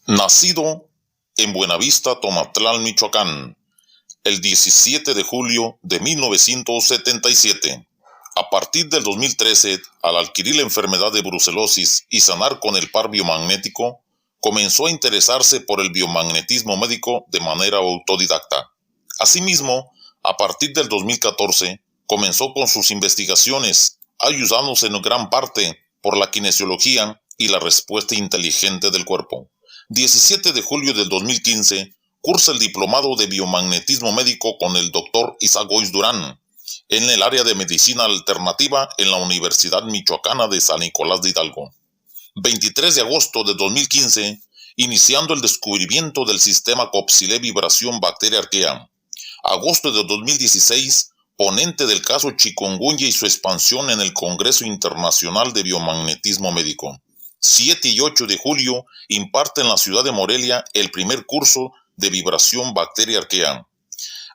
Nacido en Buenavista, Tomatlán, Michoacán, el 17 de julio de 1977. A partir del 2013, al adquirir la enfermedad de brucelosis y sanar con el par biomagnético, comenzó a interesarse por el biomagnetismo médico de manera autodidacta. Asimismo, a partir del 2014, comenzó con sus investigaciones, ayudándose en gran parte por la kinesiología y la respuesta inteligente del cuerpo. 17 de julio del 2015, cursa el diplomado de biomagnetismo médico con el Dr. Isaac Goiz Durán, en el área de medicina alternativa en la Universidad Michoacana de San Nicolás de Hidalgo. 23 de agosto de 2015, iniciando el descubrimiento del sistema Kopsilé Vibración Bacteria Arquea. Agosto de 2016, ponente del caso Chikungunya y su expansión en el Congreso Internacional de Biomagnetismo Médico. 7 y 8 de julio, imparte en la ciudad de Morelia el primer curso de vibración bacteria arquea.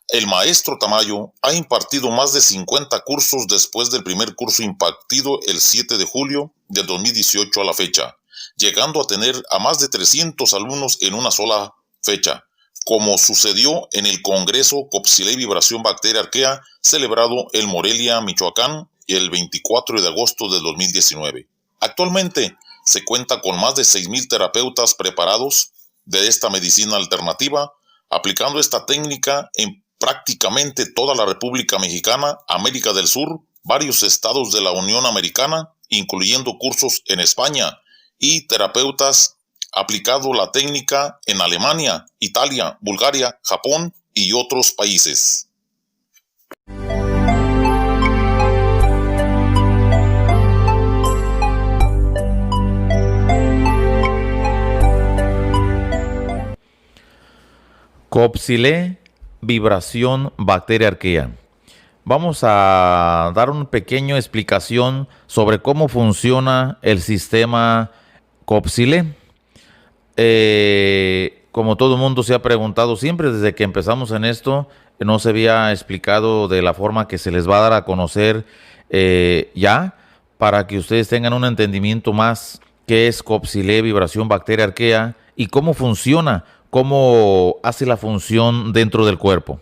El maestro Tamayo ha impartido más de 50 cursos después del primer curso impartido el 7 de julio de 2018 a la fecha, llegando a tener a más de 300 alumnos en una sola fecha, como sucedió en el Congreso Kopsilé Vibración Bacteria Arquea, celebrado en Morelia, Michoacán, el 24 de agosto de 2019. Actualmente se cuenta con más de 6,000 terapeutas preparados de esta medicina alternativa, aplicando esta técnica en prácticamente toda la República Mexicana, América del Sur, varios estados de la Unión Americana, incluyendo cursos en España, y terapeutas aplicando la técnica en Alemania, Italia, Bulgaria, Japón y otros países. Kopsilé Vibración Bacteria Arquea. Vamos a dar una pequeña explicación sobre cómo funciona el sistema Kopsilé. Como todo el mundo se ha preguntado siempre desde que empezamos en esto, no se había explicado de la forma que se les va a dar a conocer ya, para que ustedes tengan un entendimiento más qué es Kopsilé Vibración Bacteria Arquea y cómo funciona, cómo hace la función dentro del cuerpo.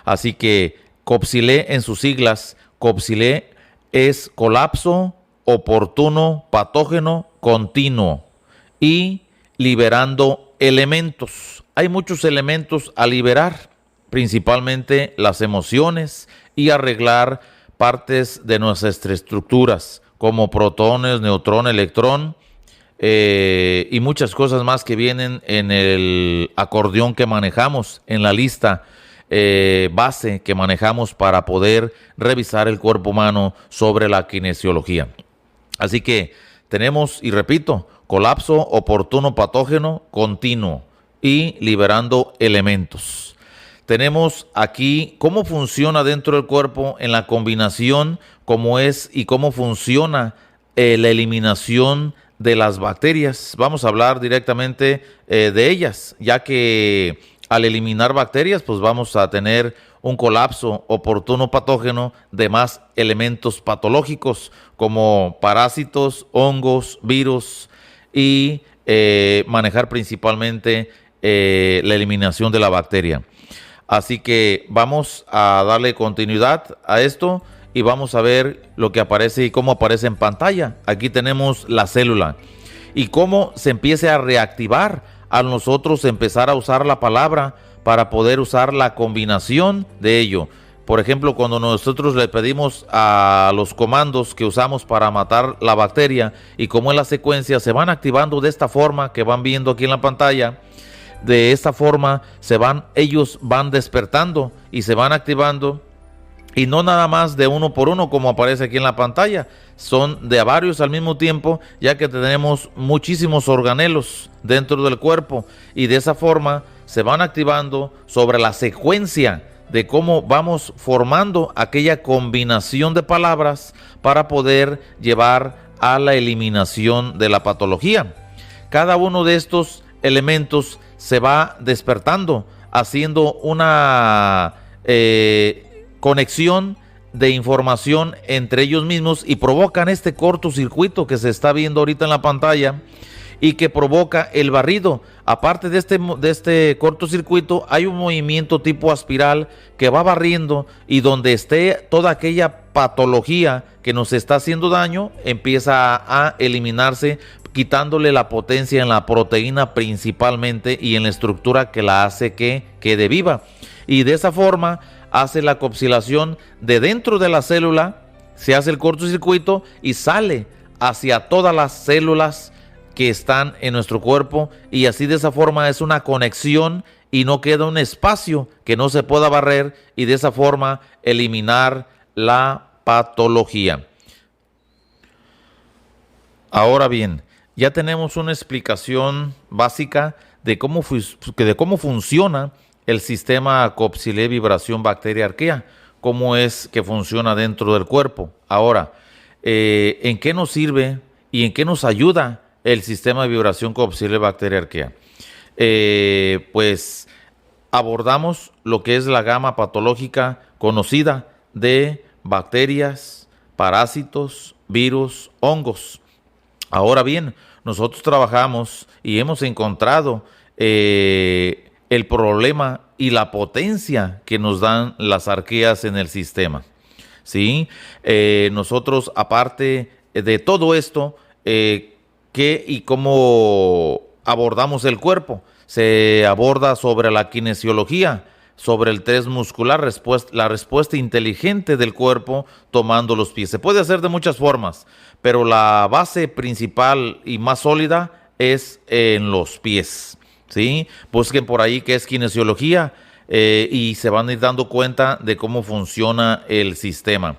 Así que Kopsilé, en sus siglas, Kopsilé es colapso oportuno patógeno continuo y liberando elementos. Hay muchos elementos a liberar, principalmente las emociones, y arreglar partes de nuestras estructuras como protones, neutrón, electrón, y muchas cosas más que vienen en el acordeón que manejamos, en la lista base que manejamos para poder revisar el cuerpo humano sobre la kinesiología. Así que tenemos, y repito, colapso oportuno patógeno continuo y liberando elementos. Tenemos aquí cómo funciona dentro del cuerpo en la combinación, cómo es y cómo funciona la eliminación de las bacterias. Vamos a hablar directamente de ellas, ya que al eliminar bacterias, pues vamos a tener un colapso oportuno patógeno de más elementos patológicos como parásitos, hongos, virus y manejar principalmente la eliminación de la bacteria. Así que vamos a darle continuidad a esto y vamos a ver lo que aparece y cómo aparece en pantalla. Aquí tenemos la célula y cómo se empieza a reactivar al nosotros empezar a usar la palabra para poder usar la combinación de ello. Por ejemplo, cuando nosotros le pedimos a los comandos que usamos para matar la bacteria y cómo en la secuencia se van activando de esta forma que van viendo aquí en la pantalla, de esta forma ellos van despertando y se van activando. Y no nada más de uno por uno como aparece aquí en la pantalla, son de a varios al mismo tiempo, ya que tenemos muchísimos organelos dentro del cuerpo y de esa forma se van activando sobre la secuencia de cómo vamos formando aquella combinación de palabras para poder llevar a la eliminación de la patología. Cada uno de estos elementos se va despertando, haciendo una conexión de información entre ellos mismos y provocan este cortocircuito que se está viendo ahorita en la pantalla y que provoca el barrido. Aparte de este cortocircuito, hay un movimiento tipo aspiral que va barriendo, y donde esté toda aquella patología que nos está haciendo daño, empieza a eliminarse, quitándole la potencia en la proteína principalmente y en la estructura que la hace que quede viva. Y de esa forma hace la coaxilación de dentro de la célula, se hace el cortocircuito y sale hacia todas las células que están en nuestro cuerpo, y así de esa forma es una conexión y no queda un espacio que no se pueda barrer, y de esa forma eliminar la patología. Ahora bien, ya tenemos una explicación básica de cómo funciona el sistema Coppsilé Vibración Bacteria Arquea, cómo es que funciona dentro del cuerpo. Ahora, ¿en qué nos sirve y en qué nos ayuda el sistema de vibración Coppsilé Bacteria Arquea? Pues abordamos lo que es la gama patológica conocida de bacterias, parásitos, virus, hongos. Ahora bien, nosotros trabajamos y hemos encontrado el problema y la potencia que nos dan las arqueas en el sistema. ¿Sí? Nosotros, aparte de todo esto, ¿qué y cómo abordamos el cuerpo? Se aborda sobre la kinesiología, sobre el test muscular, la respuesta inteligente del cuerpo tomando los pies. Se puede hacer de muchas formas, pero la base principal y más sólida es en los pies. ¿Sí? Busquen por ahí qué es kinesiología y se van a ir dando cuenta de cómo funciona el sistema.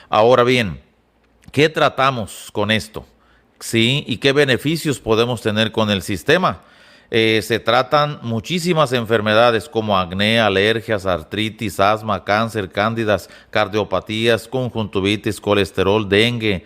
Ahora bien, ¿qué tratamos con esto? ¿Sí? ¿Y qué beneficios podemos tener con el sistema? Se tratan muchísimas enfermedades como acné, alergias, artritis, asma, cáncer, cándidas, cardiopatías, conjuntivitis, colesterol, dengue,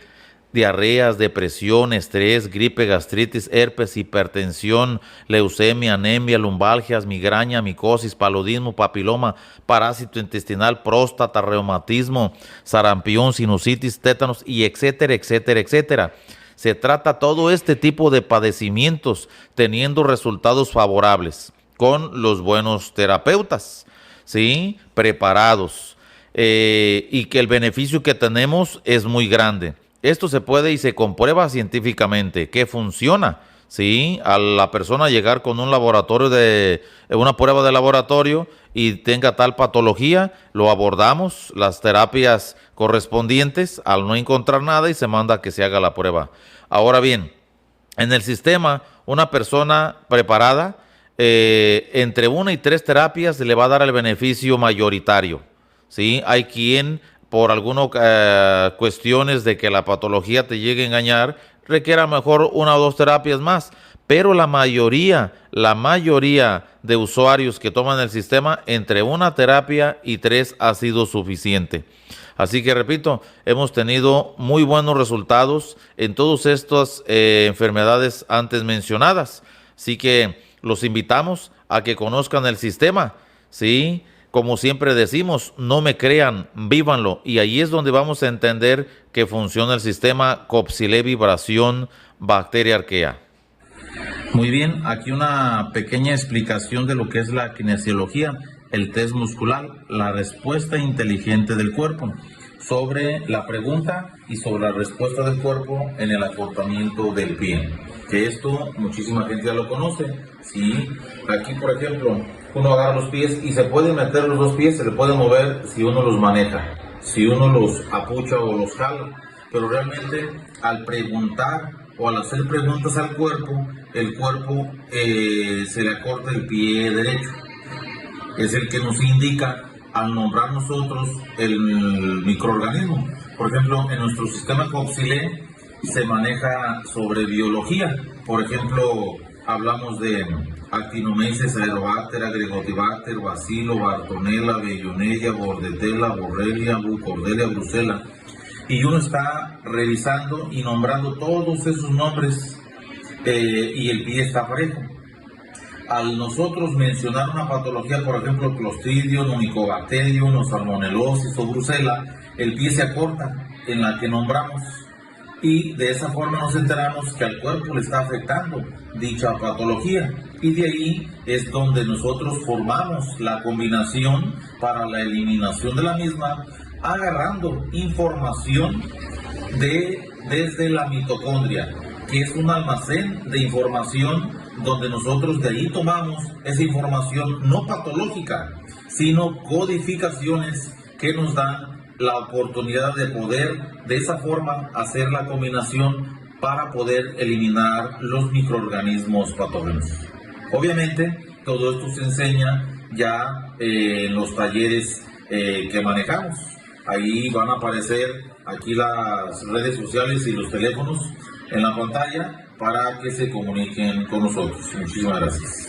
diarreas, depresión, estrés, gripe, gastritis, herpes, hipertensión, leucemia, anemia, lumbalgias, migraña, micosis, paludismo, papiloma, parásito intestinal, próstata, reumatismo, sarampión, sinusitis, tétanos, y etcétera, etcétera, etcétera. Se trata todo este tipo de padecimientos teniendo resultados favorables con los buenos terapeutas, ¿sí? Preparados, y que el beneficio que tenemos es muy grande. Esto se puede y se comprueba científicamente que funciona, ¿sí? A la persona llegar con un laboratorio una prueba de laboratorio y tenga tal patología, lo abordamos, las terapias correspondientes, al no encontrar nada, y se manda a que se haga la prueba. Ahora bien, en el sistema, una persona preparada, entre 1 y 3 terapias le va a dar el beneficio mayoritario, ¿sí? Hay quien, por algunas cuestiones de que la patología te llegue a engañar, requiere a lo mejor 1 o 2 terapias más, pero la mayoría de usuarios que toman el sistema, entre 1 terapia y 3 ha sido suficiente. Así que repito, hemos tenido muy buenos resultados en todas estas enfermedades antes mencionadas. Así que los invitamos a que conozcan el sistema, ¿sí? Como siempre decimos, no me crean, vívanlo. Y ahí es donde vamos a entender que funciona el sistema Coppsilé Vibración Bacteria Arquea. Muy bien, aquí una pequeña explicación de lo que es la kinesiología, el test muscular, la respuesta inteligente del cuerpo, sobre la pregunta y sobre la respuesta del cuerpo en el acortamiento del pie. Que esto muchísima gente ya lo conoce, ¿sí? Aquí, por ejemplo, uno agarra los pies y se puede meter los 2 pies, se le puede mover si uno los maneja, si uno los apucha o los jala, pero realmente al preguntar o al hacer preguntas al cuerpo, el cuerpo se le acorta el pie derecho. Es el que nos indica al nombrar nosotros el microorganismo. Por ejemplo, en nuestro sistema Coppsilé se maneja sobre biología. Por ejemplo, hablamos de Actinomyces, Aerobacter, Gregotiobacter, Bacilo, Bartonella, Bellonella, Bordetella, Borrelia, Bucordelia, Brucella. Y uno está revisando y nombrando todos esos nombres y el pie está parejo. Al nosotros mencionar una patología, por ejemplo, Clostridium, Mycobacterium, o Salmonelosis o Brucella, el pie se acorta en la que nombramos. y de esa forma nos enteramos que al cuerpo le está afectando dicha patología, y de ahí es donde nosotros formamos la combinación para la eliminación de la misma, agarrando información desde la mitocondria, que es un almacén de información donde nosotros de ahí tomamos esa información no patológica, sino codificaciones que nos dan la oportunidad de poder de esa forma hacer la combinación para poder eliminar los microorganismos patógenos. Obviamente todo esto se enseña ya en los talleres que manejamos. Ahí van a aparecer aquí las redes sociales y los teléfonos en la pantalla para que se comuniquen con nosotros. Muchísimas gracias.